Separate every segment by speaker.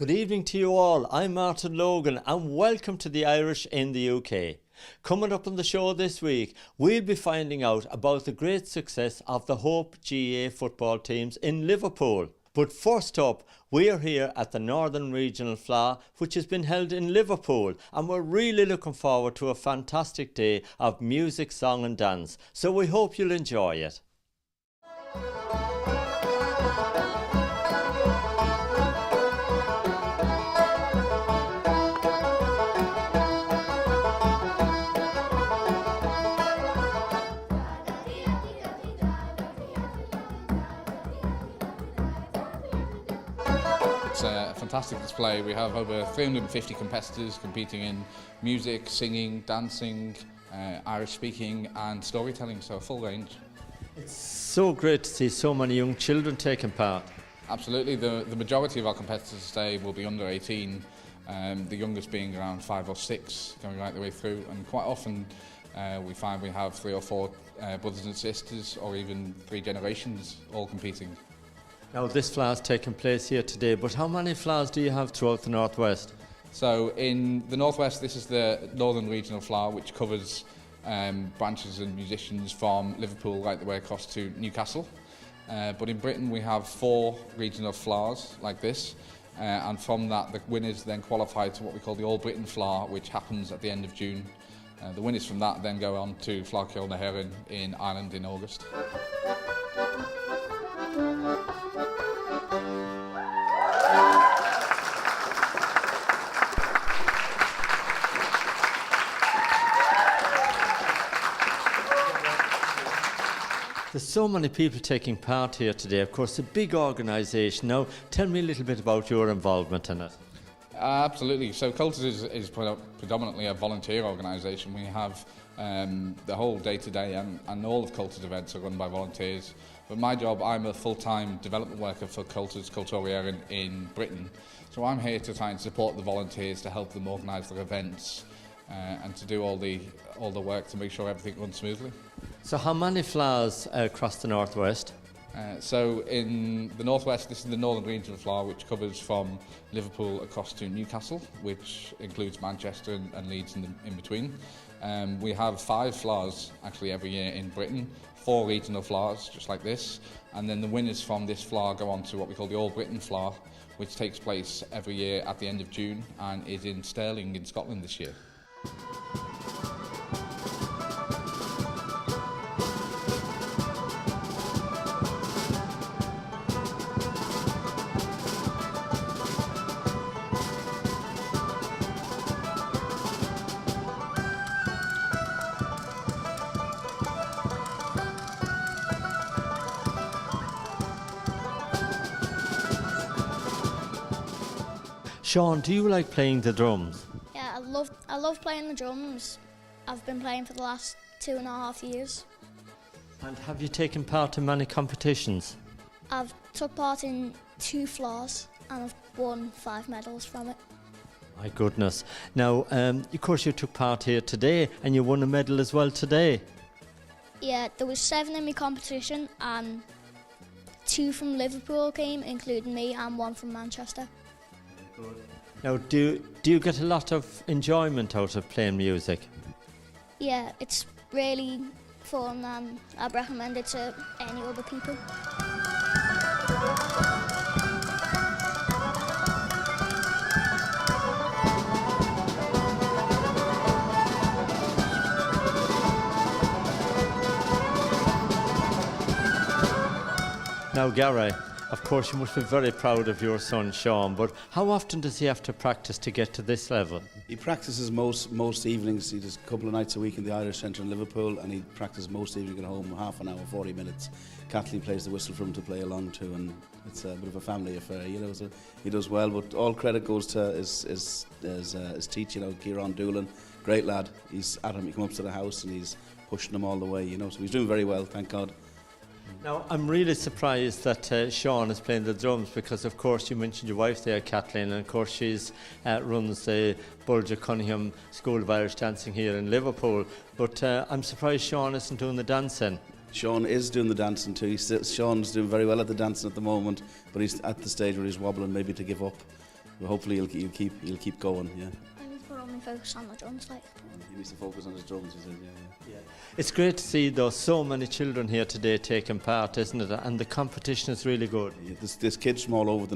Speaker 1: Good evening to you all. I'm Martin Logan and welcome to the Irish in the UK. Coming up on the show this week, we'll be finding out about the great success of the Hope GAA football teams in Liverpool. But first up, we are here at the Northern Regional Fleadh, which has been held in Liverpool, and we're really looking forward to a fantastic day of music, song and dance. So we hope you'll enjoy it.
Speaker 2: It's a fantastic display. We have over 350 competitors competing in music, singing, dancing, Irish speaking and storytelling, so a full range.
Speaker 1: It's so great to see so many young children taking part.
Speaker 2: Absolutely. The majority of our competitors today will be under 18, the youngest being around 5 or 6, going right the way through, and quite often we find we have 3 or 4 brothers and sisters, or even 3 generations all competing.
Speaker 1: Now this Fleadh's taking place here today, but how many Fleadhs do you have throughout the Northwest?
Speaker 2: So in the Northwest, this is the Northern Regional Fleadh, which covers branches and musicians from Liverpool right the way across to Newcastle. But in Britain we have 4 regional Fleadhs like this, and from that the winners then qualify to what we call the All Britain Fleadh, which happens at the end of June. The winners from that then go on to Fleadh Ceoil Heron in Ireland in August.
Speaker 1: There's so many people taking part here today. Of course, a big organisation. Now, tell me a little bit about your involvement in it.
Speaker 2: Absolutely. So Cultures is predominantly a volunteer organisation. We have the whole day-to-day and all of Cultures events are run by volunteers. But my job, I'm a full-time development worker for Cultures Ceoil Heron in Britain. So I'm here to try and support the volunteers to help them organise their events and to do all the work to make sure everything runs smoothly.
Speaker 1: So how many Fleadhs across the Northwest?
Speaker 2: So in the Northwest, this is the Northern Regional Fleadh, which covers from Liverpool across to Newcastle, which includes Manchester and Leeds in between. We have 5 Fleadhs actually every year in Britain, 4 regional Fleadhs just like this, and then the winners from this Fleadh go on to what we call the All Britain Fleadh, which takes place every year at the end of June and is in Stirling in Scotland this year.
Speaker 1: Sean, do you like playing the drums?
Speaker 3: Yeah, I love playing the drums. I've been playing for the last 2.5 years.
Speaker 1: And have you taken part in many competitions?
Speaker 3: I've took part in 2 Fleadhs and I've won 5 medals from it.
Speaker 1: My goodness. Now, of course you took part here today and you won a medal as well today.
Speaker 3: Yeah, there was 7 in my competition and 2 from Liverpool came, including me, and 1 from Manchester.
Speaker 1: Now, do you get a lot of enjoyment out of playing music?
Speaker 3: Yeah, it's really fun and I'd recommend it to any other people.
Speaker 1: Now, Gary, of course you must be very proud of your son Sean, but how often does he have to practice to get to this level?
Speaker 4: He practices most evenings. He does a couple of nights a week in the Irish Centre in Liverpool, and he practices most evenings at home, half an hour, 40 minutes. Kathleen plays the whistle for him to play along to, and it's a bit of a family affair, you know. So he does well, but all credit goes to his teacher, you know, Kieran Doolan, great lad. He's at him. He comes up to the house and he's pushing him all the way, you know. So he's doing very well, thank God.
Speaker 1: Now, I'm really surprised that Sean is playing the drums because, of course, you mentioned your wife there, Kathleen, and of course she's runs the Bulger Cunningham School of Irish Dancing here in Liverpool. But I'm surprised Sean isn't doing the dancing.
Speaker 4: Sean is doing the dancing too. Sean's doing very well at the dancing at the moment, but he's at the stage where he's wobbling maybe to give up. hopefully he'll keep going. Yeah.
Speaker 3: I need to put all my focus on the drums, like.
Speaker 4: He needs to focus on his drums. He said, yeah.
Speaker 1: It's great to see though so many children here today taking part, isn't it? And the competition is really good.
Speaker 4: Yeah, there's kids from all over the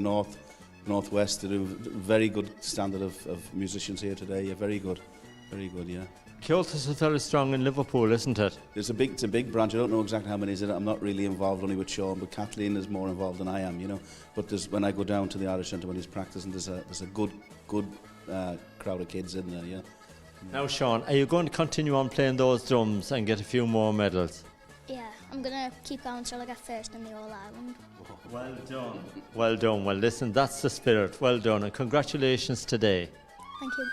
Speaker 4: northwest. They do very good standard of musicians here today. Yeah, very good, yeah.
Speaker 1: Cultus is very strong in Liverpool, isn't it?
Speaker 4: It's a big branch. I don't know exactly how many is in it. I'm not really involved only with Sean, but Kathleen is more involved than I am, you know. But when I go down to the Irish Centre when he's practicing, there's a good crowd of kids in there, yeah.
Speaker 1: Now, Sean, are you going to continue on playing those drums and get a few more medals?
Speaker 3: Yeah, I'm gonna keep going until I get first in the All Ireland.
Speaker 1: Well done. Well done. Well, listen, that's the spirit. Well done, and congratulations today.
Speaker 3: Thank you.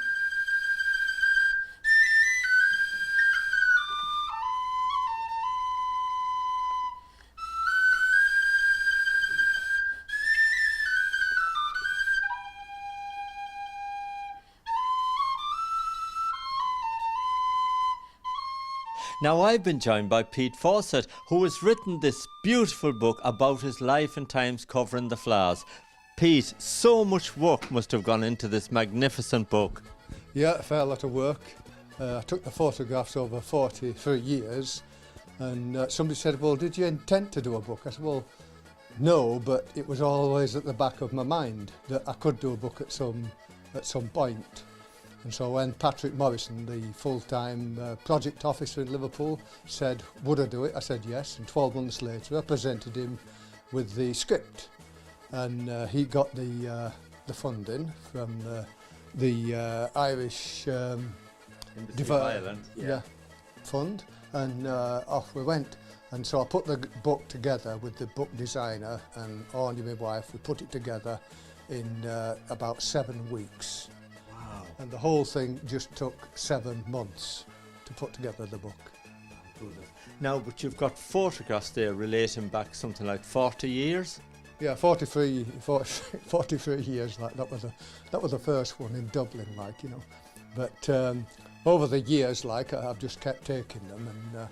Speaker 1: Now, I've been joined by Pete Fawcett, who has written this beautiful book about his life and times covering the Fleadhs. Pete, so much work must have gone into this magnificent book.
Speaker 5: Yeah, a fair lot of work. I took the photographs over 43 years, and somebody said, well, did you intend to do a book? I said, well, no, but it was always at the back of my mind that I could do a book at some point. And so when Patrick Morrison, the full-time project officer in Liverpool, said, would I do it? I said yes, and 12 months later I presented him with the script. And he got the funding from the Irish fund, and off we went. And so I put the book together with the book designer and Orny, my wife. We put it together in about 7 weeks. And the whole thing just took 7 months to put together the book.
Speaker 1: Now, but you've got photographs there relating back something like 40 years?
Speaker 5: Yeah, 43 years, like that was the first one in Dublin, like, you know. But over the years, like, I've just kept taking them, and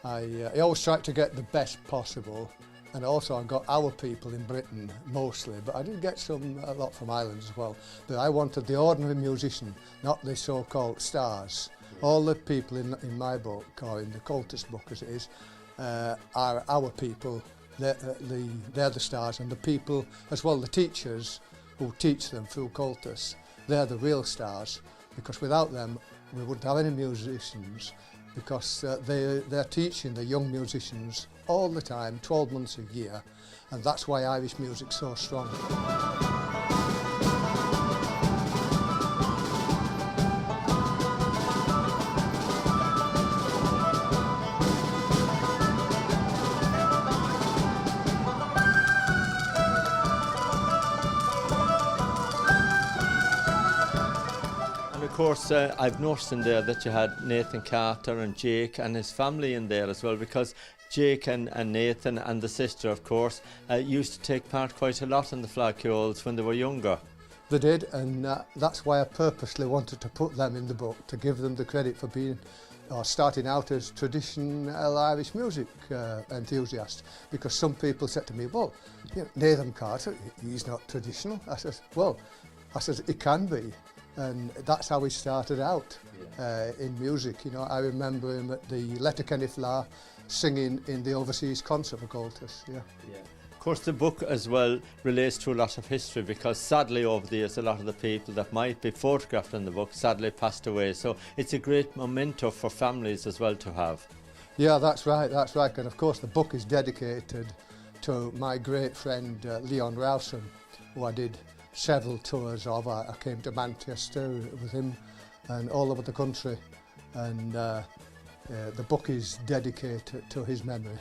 Speaker 5: I always tried to get the best possible. And also I got our people in Britain mostly, but I did get a lot from Ireland as well. But I wanted the ordinary musician, not the so-called stars. All the people in my book, or in the Cultus book as it is, are our people. They're the stars, and the people as well, the teachers who teach them through Cultus, they're the real stars, because without them we wouldn't have any musicians, because they're teaching the young musicians all the time, 12 months a year, and that's why Irish music's so strong.
Speaker 1: Of course, I've noticed in there that you had Nathan Carter and Jake and his family in there as well, because Jake and Nathan and the sister, of course, used to take part quite a lot in the flagpoles when they were younger.
Speaker 5: They did, and that's why I purposely wanted to put them in the book, to give them the credit for being or starting out as traditional Irish music enthusiasts, because some people said to me, well, you know, Nathan Carter, he's not traditional. I said, well, he can be. And that's how he started out in music. You know, I remember him at the Letterkenny Fleadh singing in the overseas concert for Cultus. Yeah.
Speaker 1: Of course, the book as well relates to a lot of history, because sadly over the years a lot of the people that might be photographed in the book sadly passed away. So it's a great memento for families as well to have.
Speaker 5: Yeah, that's right. And of course the book is dedicated to my great friend Leon Rowson, who I did several tours of. I came to Manchester with him and all over the country, and the book is dedicated to his memory.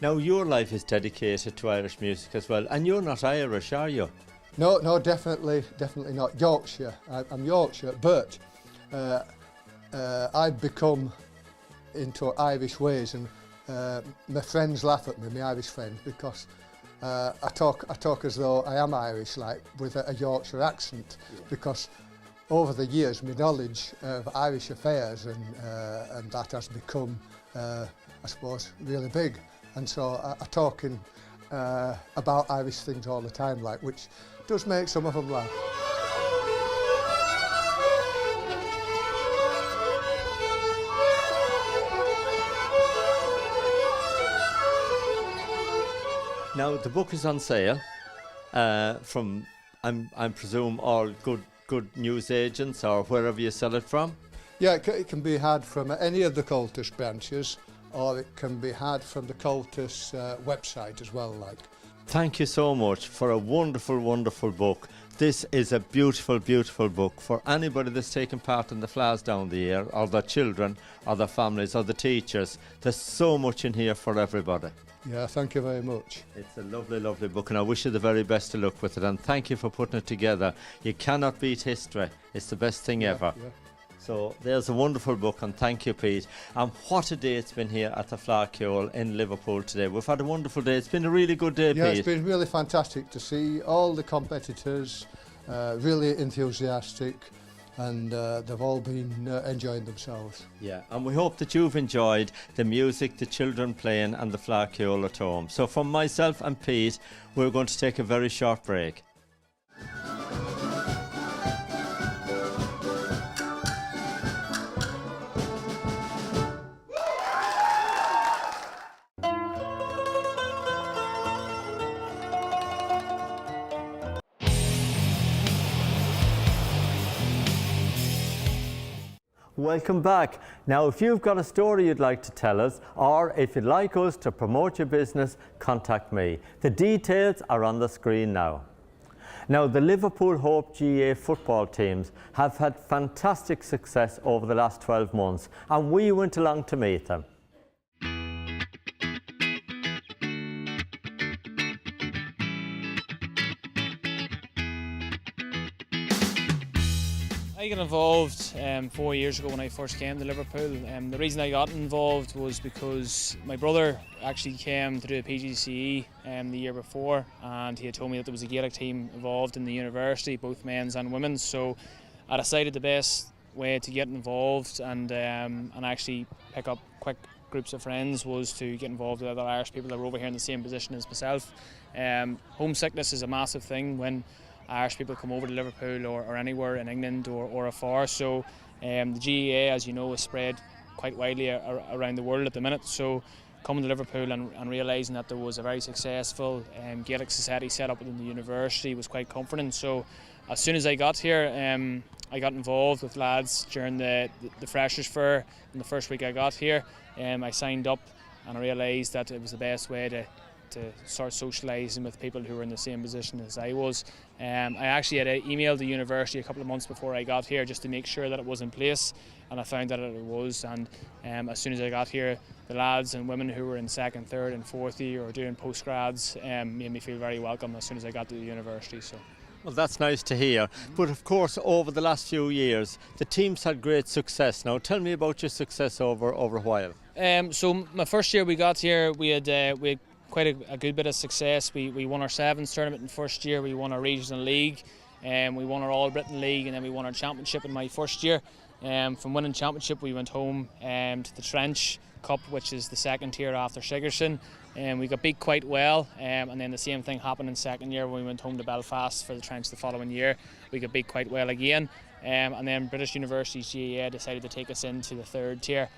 Speaker 1: Now your life is dedicated to Irish music as well, and you're not Irish, are you?
Speaker 5: No, definitely not. Yorkshire. I'm Yorkshire, but I've become into Irish ways, and my friends laugh at me, my Irish friends, because I talk as though I am Irish, like with a Yorkshire accent, because over the years my knowledge of Irish affairs and that has become, I suppose, really big, and so I'm talking about Irish things all the time, like, which does make some of them laugh.
Speaker 1: Now the book is on sale from I presume all good news agents or wherever you sell it from.
Speaker 5: Yeah, it can be had from any of the cultist branches, or it can be had from the cultist website as well. Like.
Speaker 1: Thank you so much for a wonderful, wonderful book. This is a beautiful, beautiful book for anybody that's taken part in the Fleadhs down the year, or their children, or their families, or the teachers. There's so much in here for everybody.
Speaker 5: Yeah, thank you very much.
Speaker 1: It's a lovely, lovely book, and I wish you the very best of luck with it, and thank you for putting it together. You cannot beat history. It's the best thing ever.
Speaker 5: Yeah.
Speaker 1: So there's a wonderful book, and thank you, Pete. And what a day it's been here at the Fleadh in Liverpool today. We've had a wonderful day. It's been a really good day,
Speaker 5: Yeah,
Speaker 1: Pete.
Speaker 5: it's been really fantastic to see all the competitors, really enthusiastic, and they've all been enjoying themselves.
Speaker 1: Yeah, and we hope that you've enjoyed the music, the children playing, and the Fleadh at home. So from myself and Pete, we're going to take a very short break. Welcome back. Now, if you've got a story you'd like to tell us, or if you'd like us to promote your business, contact me. The details are on the screen now. Now, the Liverpool Hope GAA football teams have had fantastic success over the last 12 months, and we went along to meet them.
Speaker 6: I got involved 4 years ago when I first came to Liverpool. The reason I got involved was because my brother actually came to do a PGCE the year before, and he had told me that there was a Gaelic team involved in the university, both men's and women's. So I decided the best way to get involved and actually pick up quick groups of friends was to get involved with other Irish people that were over here in the same position as myself. Homesickness is a massive thing when Irish people come over to Liverpool or anywhere in England or afar. So the GAA, as you know, is spread quite widely around the world at the minute. So coming to Liverpool and realising that there was a very successful Gaelic society set up within the university was quite comforting. So as soon as I got here, I got involved with lads during the Freshers' Fair in the first week I got here. I signed up and I realised that it was the best way to start socialising with people who were in the same position as I was. I actually had emailed the university a couple of months before I got here just to make sure that it was in place, and I found that it was. And as soon as I got here, the lads and women who were in second, third and fourth year or doing postgrads made me feel very welcome as soon as I got to the university. So.
Speaker 1: Well, that's nice to hear. But of course, over the last few years, the team's had great success. Now, tell me about your success over a while.
Speaker 6: So my first year we got here, we had quite a good bit of success. We won our sevens tournament in first year, we won our regional league, we won our All Britain League, and then we won our championship in my first year. From winning championship we went home to the Trench Cup, which is the second tier after Sigerson, and we got beat quite well, and then the same thing happened in second year when we went home to Belfast for the Trench the following year. We got beat quite well again, and then British University's GAA decided to take us into the third tier.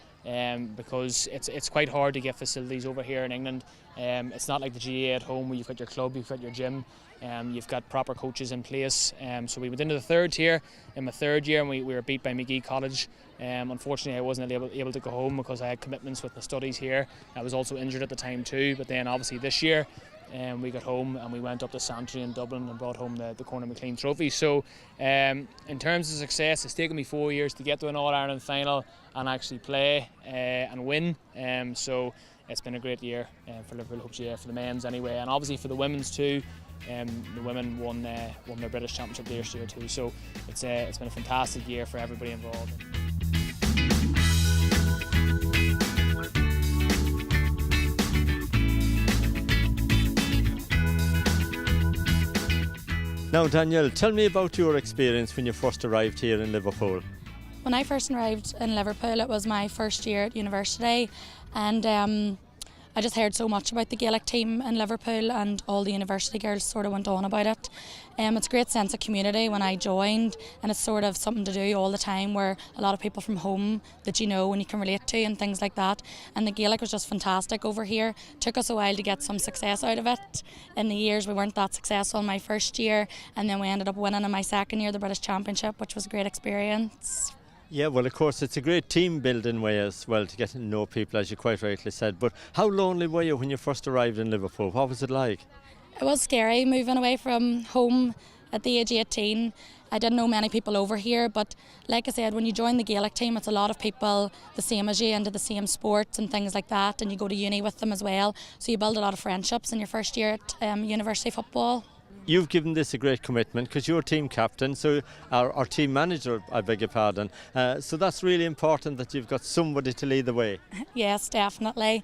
Speaker 6: Because it's quite hard to get facilities over here in England. It's not like the GAA at home where you've got your club, you've got your gym, you've got proper coaches in place. So we went into the third tier in my third year, and we were beat by McGee College. Unfortunately, I wasn't able to go home because I had commitments with my studies here. I was also injured at the time too, but then obviously this year we got home and we went up to Santry in Dublin and brought home the Corner McLean trophy. So in terms of success, it's taken me 4 years to get to an All-Ireland final and actually play and win. So it's been a great year for Liverpool Hope GAA, for the men's anyway, and obviously for the women's too. The women won their British Championship last year too. So it's been a fantastic year for everybody involved.
Speaker 1: Now, Danielle, tell me about your experience when you first arrived here in Liverpool.
Speaker 7: When I first arrived in Liverpool, it was my first year at university, and I just heard so much about the Gaelic team in Liverpool, and all the university girls sort of went on about it. It's a great sense of community when I joined, and it's sort of something to do all the time where a lot of people from home that you know and you can relate to and things like that. And the Gaelic was just fantastic over here. Took us a while to get some success out of it. In the years we weren't that successful in my first year, and then we ended up winning in my second year the British Championship, which was a great experience.
Speaker 1: Yeah, well, of course, it's a great team building way as well to get to know people, as you quite rightly said. But how lonely were you when you first arrived in Liverpool? What was it like?
Speaker 7: It was scary moving away from home at the age of 18. I didn't know many people over here, but like I said, when you join the Gaelic team, it's a lot of people the same as you, into the same sports and things like that, and you go to uni with them as well. So you build a lot of friendships in your first year at university football.
Speaker 1: You've given this a great commitment because you're team captain, so our team manager, I beg your pardon. So that's really important that you've got somebody to lead the way.
Speaker 7: Yes, definitely.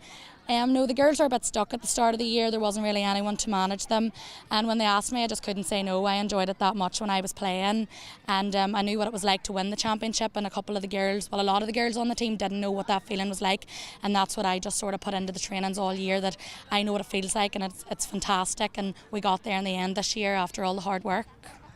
Speaker 7: No, the girls were a bit stuck at the start of the year. There wasn't really anyone to manage them, and when they asked me I just couldn't say no. I enjoyed it that much when I was playing, and I knew what it was like to win the championship, and a lot of the girls on the team didn't know what that feeling was like, and that's what I just sort of put into the trainings all year, that I know what it feels like, and it's fantastic, and we got there in the end this year after all the hard work.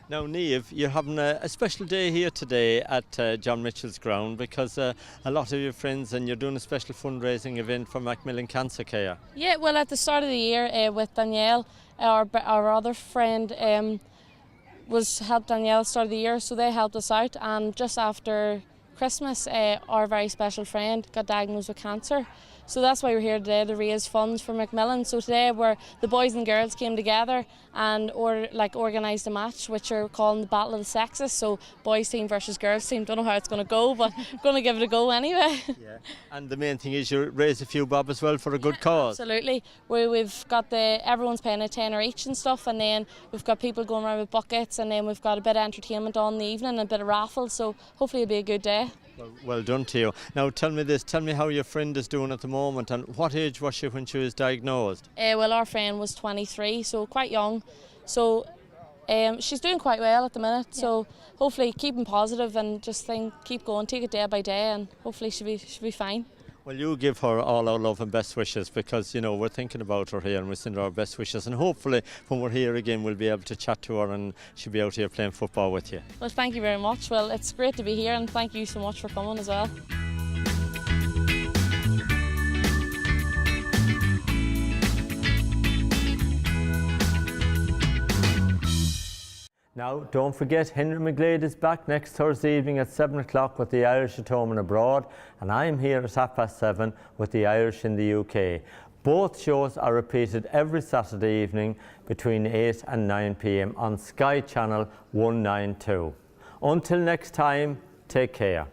Speaker 1: Now, Niamh, you're having a special day here today at John Mitchell's ground because a lot of your friends, and you're doing a special fundraising event for Macmillan Cancer Care.
Speaker 8: Yeah, well, at the start of the year with Danielle, our other friend was helped Danielle start of the year, so they helped us out, and just after Christmas our very special friend got diagnosed with cancer. So that's why we're here today, to raise funds for Macmillan. So today the boys and girls came together and organised a match which are calling the Battle of the Sexes. So boys team versus girls team. Don't know how it's going to go, but going to give it a go anyway.
Speaker 1: Yeah. And the main thing is you raise a few bob as well for a good cause.
Speaker 8: Absolutely. We've got everyone's paying a tenner each and stuff, and then we've got people going around with buckets, and then we've got a bit of entertainment on in the evening and a bit of raffle. So hopefully it'll be a good day.
Speaker 1: Well done to you. Now tell me how your friend is doing at the moment, and what age was she when she was diagnosed?
Speaker 8: Well, our friend was 23, so quite young. So she's doing quite well at the minute, so hopefully keeping positive and just keep going, take it day by day, and hopefully she'll be fine.
Speaker 1: Well, you give her all our love and best wishes, because, you know, we're thinking about her here and we send her our best wishes, and hopefully when we're here again we'll be able to chat to her and she'll be out here playing football with you.
Speaker 8: Well, thank you very much. Well, it's great to be here, and thank you so much for coming as well.
Speaker 1: Now, don't forget, Henry McGlade is back next Thursday evening at 7 o'clock with the Irish at home and abroad, and I'm here at 7:30 with the Irish in the UK. Both shows are repeated every Saturday evening between 8 and 9 p.m. on Sky Channel 192. Until next time, take care.